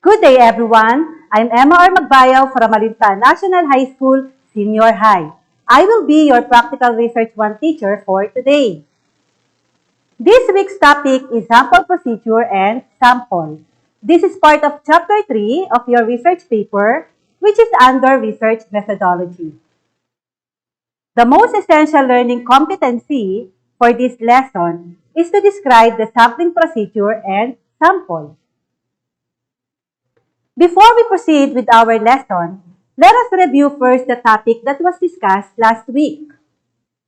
Good day, everyone. I'm Emma Magbayaw from Malinta National High School, Senior High. I will be your Practical Research 1 teacher for today. This week's topic is sample procedure and sample. This is part of Chapter 3 of your research paper, which is under Research Methodology. The most essential learning competency for this lesson is to describe the sampling procedure and sample. Before we proceed with our lesson, let us review first the topic that was discussed last week.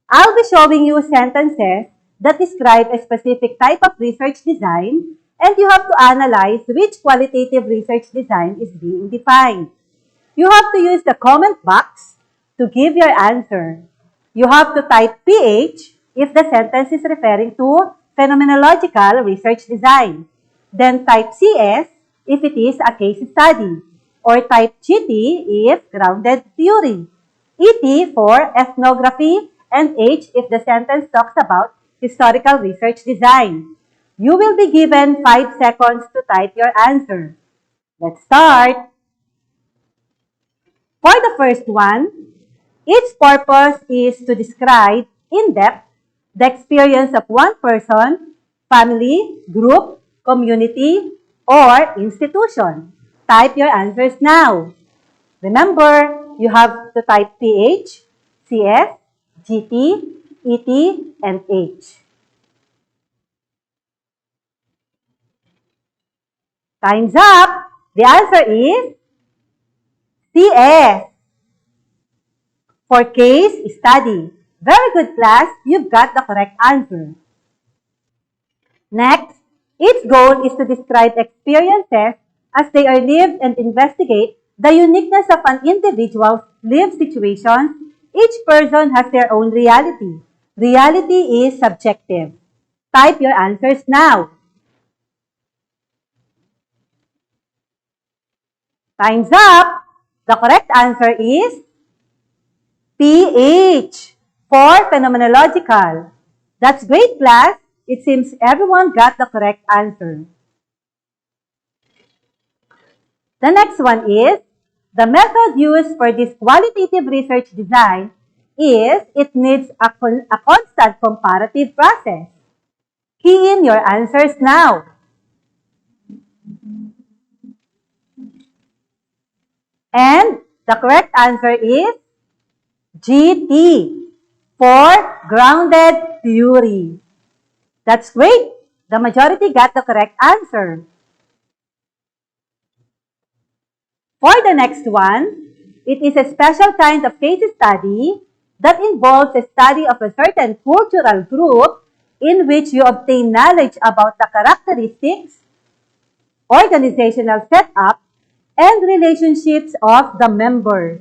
I'll be showing you sentences that describe a specific type of research design, and you have to analyze which qualitative research design is being defined. You have to use the comment box to give your answer. You have to type PH if the sentence is referring to phenomenological research design. Then type CS if it is a case study, or type GT if grounded theory, ET for ethnography, and H if the sentence talks about historical research design. You will be given 5 seconds to type your answer. Let's start. For the first one, its purpose is to describe in depth the experience of one person, family, group, community, or institution. Type your answers now. Remember, you have to type PH, CS, GT, ET, and H. Time's up. The answer is CS. For case study. Very good, class. You've got the correct answer. Next, its goal is to describe experiences as they are lived and investigate the uniqueness of an individual's lived situation. Each person has their own reality. Reality is subjective. Type your answers now. Time's up. The correct answer is PH for phenomenological. That's great, class. It seems everyone got the correct answer. The next one is, the method used for this qualitative research design is it needs a constant comparative process. Key in your answers now. And the correct answer is GT for grounded theory. That's great. The majority got the correct answer. For the next one, it is a special kind of case study that involves a study of a certain cultural group in which you obtain knowledge about the characteristics, organizational setup, and relationships of the members.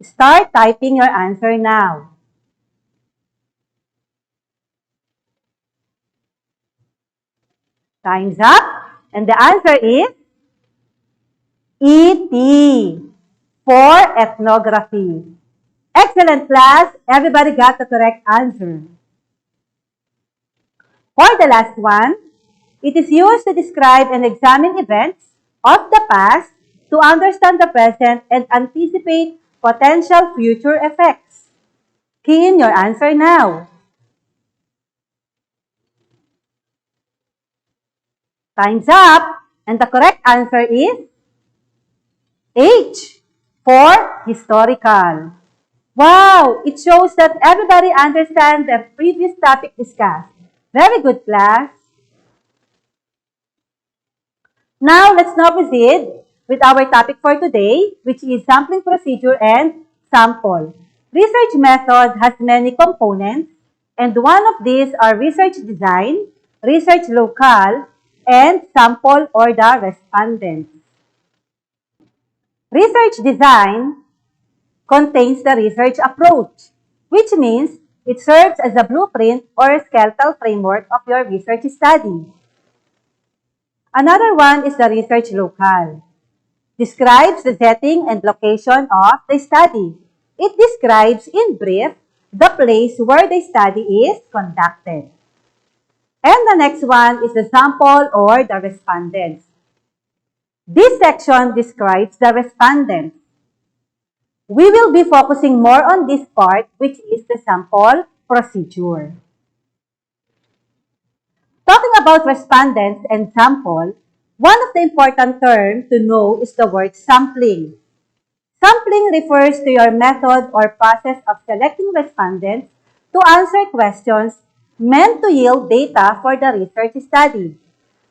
Start typing your answer now. Time's up, and the answer is ET for ethnography. Excellent, class. Everybody got the correct answer. For the last one, it is used to describe and examine events of the past to understand the present and anticipate potential future effects. Key in your answer now. Time's up, and the correct answer is H for historical. Wow! It shows that everybody understands the previous topic discussed. Very good, class. Now, let's now proceed with our topic for today, which is sampling procedure and sample. Research method has many components, and one of these are research design, research locale, and sample or the respondents. Research design contains the research approach, which means it serves as a blueprint or a skeletal framework of your research study. Another one is the research locale. Describes the setting and location of the study. It describes in brief the place where the study is conducted. And the next one is the sample or the respondents. This section describes the respondents. We will be focusing more on this part, which is the sample procedure. Talking about respondents and sample, one of the important terms to know is the word sampling. Sampling refers to your method or process of selecting respondents to answer questions meant to yield data for the research study.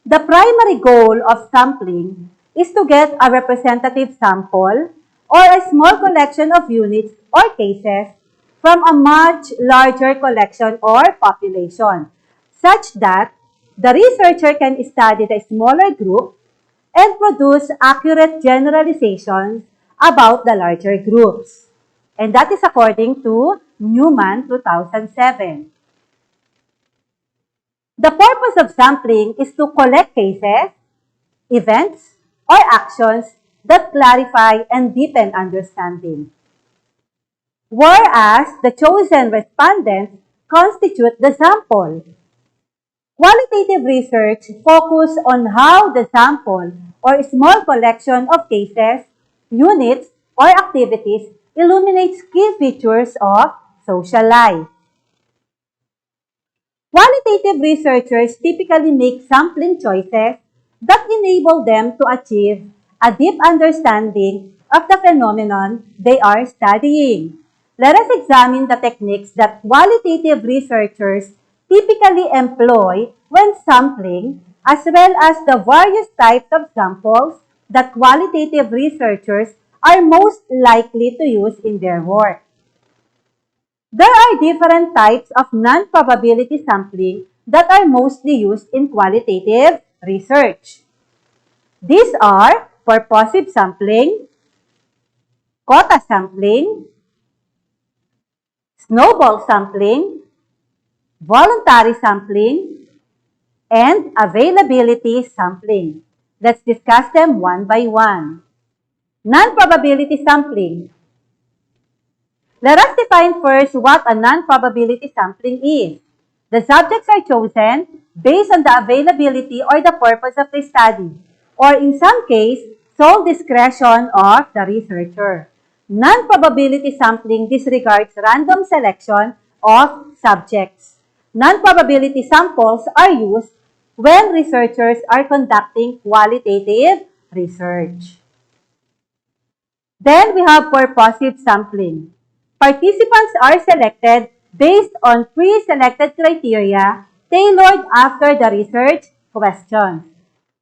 The primary goal of sampling is to get a representative sample or a small collection of units or cases from a much larger collection or population, such that the researcher can study the smaller group and produce accurate generalizations about the larger groups. And that is according to Newman 2007. The purpose of sampling is to collect cases, events, or actions that clarify and deepen understanding. Whereas the chosen respondents constitute the sample. Qualitative research focuses on how the sample or small collection of cases, units, or activities illuminates key features of social life. Qualitative researchers typically make sampling choices that enable them to achieve a deep understanding of the phenomenon they are studying. Let us examine the techniques that qualitative researchers typically employ when sampling, as well as the various types of samples that qualitative researchers are most likely to use in their work. There are different types of non-probability sampling that are mostly used in qualitative research. These are purposive sampling, quota sampling, snowball sampling, voluntary sampling, and availability sampling. Let's discuss them one by one. Non-probability sampling. Let us define first what a non-probability sampling is. The subjects are chosen based on the availability or the purpose of the study, or in some case, sole discretion of the researcher. Non-probability sampling disregards random selection of subjects. Non-probability samples are used when researchers are conducting qualitative research. Then we have purposive sampling. Participants are selected based on pre-selected criteria tailored after the research questions.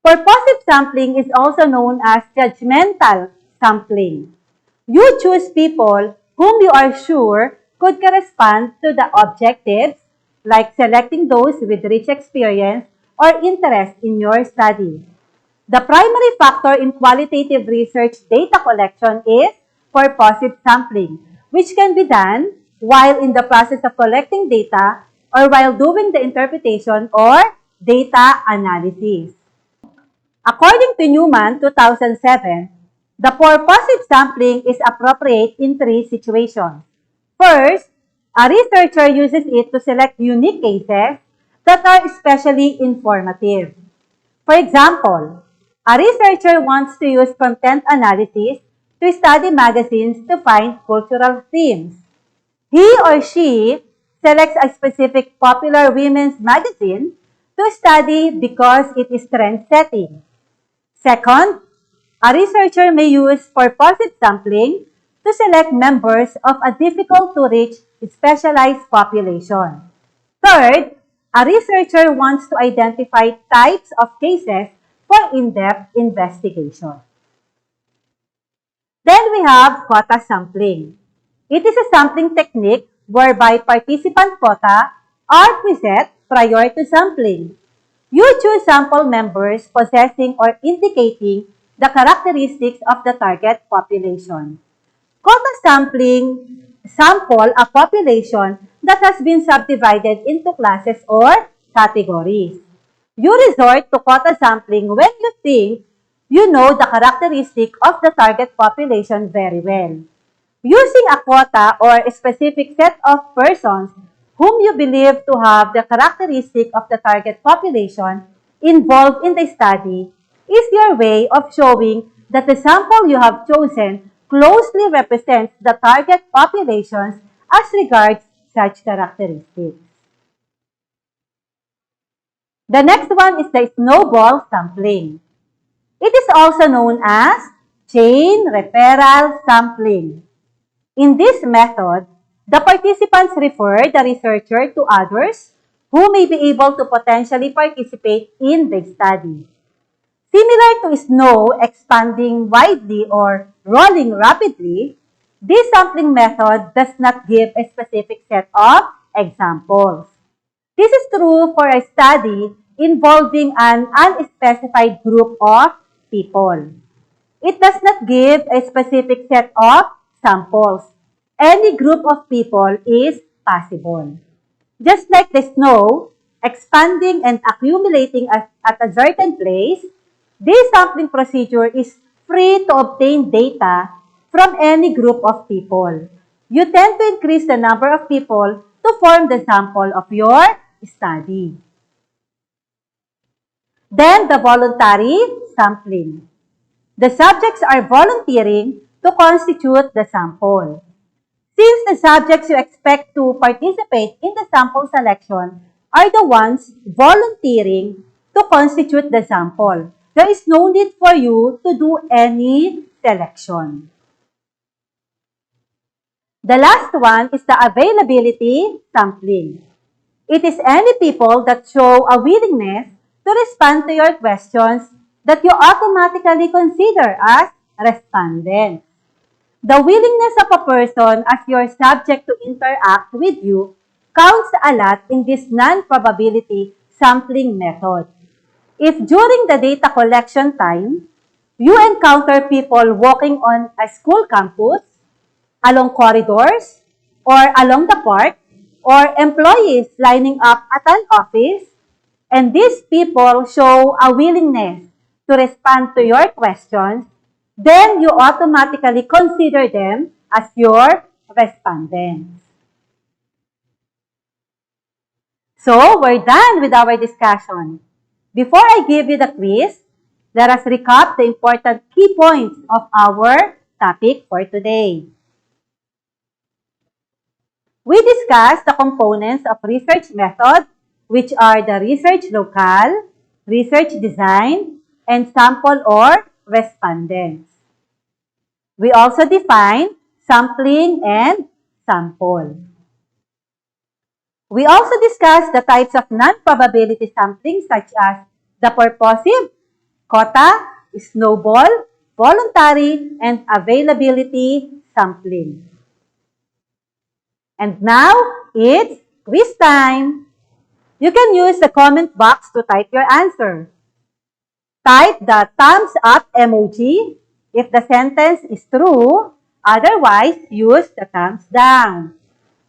Purposive sampling is also known as judgmental sampling. You choose people whom you are sure could correspond to the objectives, like selecting those with rich experience or interest in your study. The primary factor in qualitative research data collection is purposive sampling, which can be done while in the process of collecting data or while doing the interpretation or data analysis. According to Newman 2007, the purposive sampling is appropriate in three situations. First, a researcher uses it to select unique cases that are especially informative. For example, a researcher wants to use content analysis to study magazines to find cultural themes. He or she selects a specific popular women's magazine to study because it is trend-setting. Second, a researcher may use purposive sampling to select members of a difficult-to-reach specialized population. Third, a researcher wants to identify types of cases for in-depth investigation. Then we have quota sampling. It is a sampling technique whereby participant quota are preset prior to sampling. You choose sample members possessing or indicating the characteristics of the target population. Quota sampling sample a population that has been subdivided into classes or categories. You resort to quota sampling when you think you know the characteristic of the target population very well. Using a quota or a specific set of persons whom you believe to have the characteristic of the target population involved in the study is your way of showing that the sample you have chosen closely represents the target populations as regards such characteristics. The next one is the snowball sampling. It is also known as chain referral sampling. In this method, the participants refer the researcher to others who may be able to potentially participate in the study. Similar to snow expanding widely or rolling rapidly, this sampling method does not give a specific set of examples. This is true for a study involving an unspecified group of people. It does not give a specific set of samples. Any group of people is possible. Just like the snow, expanding and accumulating at a certain place, this sampling procedure is free to obtain data from any group of people. You tend to increase the number of people to form the sample of your study. Then the voluntary sampling. The subjects are volunteering to constitute the sample. Since the subjects you expect to participate in the sample selection are the ones volunteering to constitute the sample, there is no need for you to do any selection. The last one is the availability sampling. It is any people that show a willingness to respond to your questions that you automatically consider as respondents. The willingness of a person as your subject to interact with you counts a lot in this non-probability sampling method. If during the data collection time, you encounter people walking on a school campus, along corridors, or along the park, or employees lining up at an office, and these people show a willingness to respond to your questions, then you automatically consider them as your respondents. So, we're done with our discussion. Before I give you the quiz, let us recap the important key points of our topic for today. We discussed the components of research method, which are the research locale, research design, and sample or respondents. We also define sampling and sample. We also discussed the types of non-probability sampling such as the purposive, quota, snowball, voluntary, and availability sampling. And now, it's quiz time. You can use the comment box to type your answer. Type the thumbs up emoji if the sentence is true. Otherwise, use the thumbs down.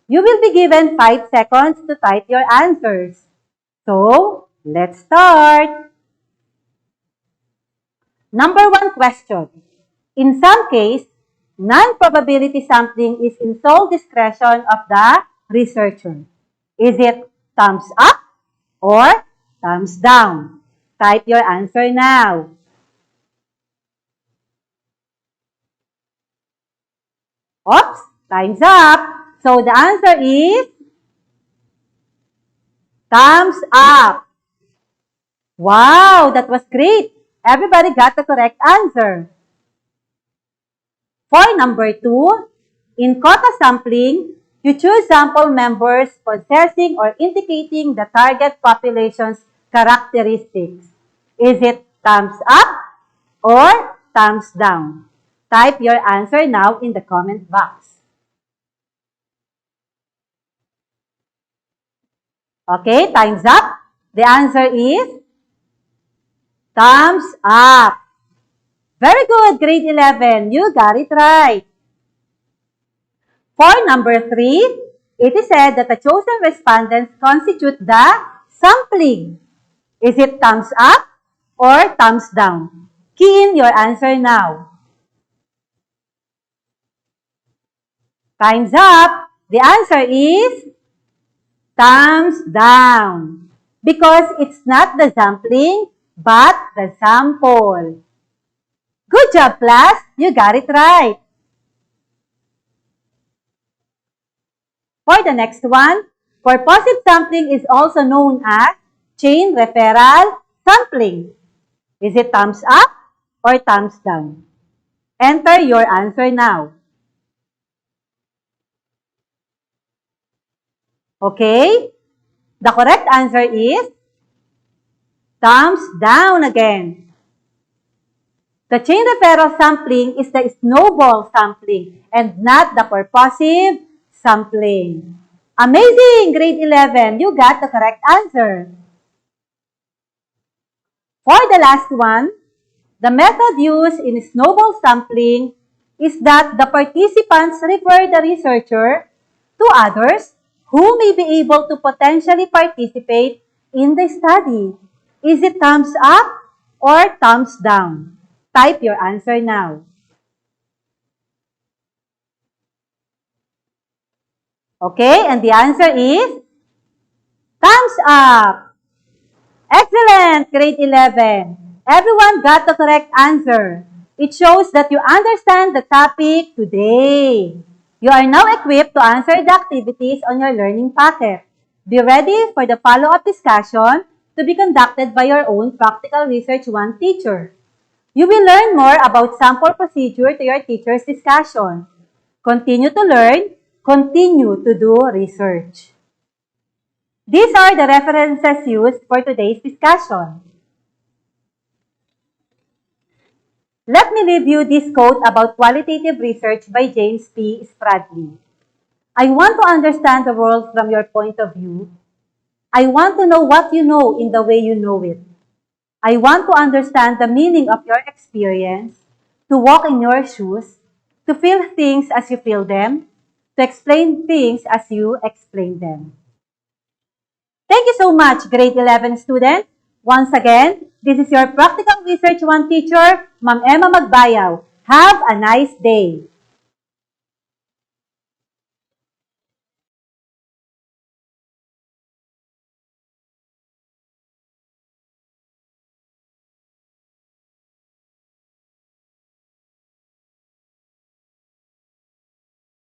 You will be given 5 seconds to type your answers. So, let's start. Number 1 question. In some case, non-probability sampling is in sole discretion of the researcher. Is it thumbs up or thumbs down? Type your answer now. Oops, time's up. So the answer is thumbs up. Wow, that was great. Everybody got the correct answer. For number 2, in quota sampling, you choose sample members possessing or indicating the target population's characteristics. Is it thumbs up or thumbs down? Type your answer now in the comment box. Okay, time's up. The answer is thumbs up. Very good, grade 11. You got it right. For number 3, it is said that the chosen respondents constitute the sampling. Is it thumbs up or thumbs down? Key in your answer now. Time's up. The answer is thumbs down. Because it's not the sampling, but the sample. Good job, class! You got it right. For the next one, purposive sampling is also known as chain referral sampling. Is it thumbs up or thumbs down? Enter your answer now. Okay? The correct answer is thumbs down again. The chain referral sampling is the snowball sampling and not the purposive sampling. Amazing! Grade 11, you got the correct answer. For the last one, the method used in snowball sampling is that the participants refer the researcher to others who may be able to potentially participate in the study. Is it thumbs up or thumbs down? Type your answer now. Okay, and the answer is thumbs up. Excellent, grade 11. Everyone got the correct answer. It shows that you understand the topic today. You are now equipped to answer the activities on your learning packet. Be ready for the follow-up discussion to be conducted by your own Practical Research 1 teacher. You will learn more about sample procedure to your teacher's discussion. Continue to learn, continue to do research. These are the references used for today's discussion. Let me leave you this quote about qualitative research by James P. Spradley. I want to understand the world from your point of view. I want to know what you know in the way you know it. I want to understand the meaning of your experience, to walk in your shoes, to feel things as you feel them, to explain things as you explain them. Thank you so much, grade 11 students. Once again, this is your Practical Research 1 teacher, Ma'am Emma Magbayaw. Have a nice day.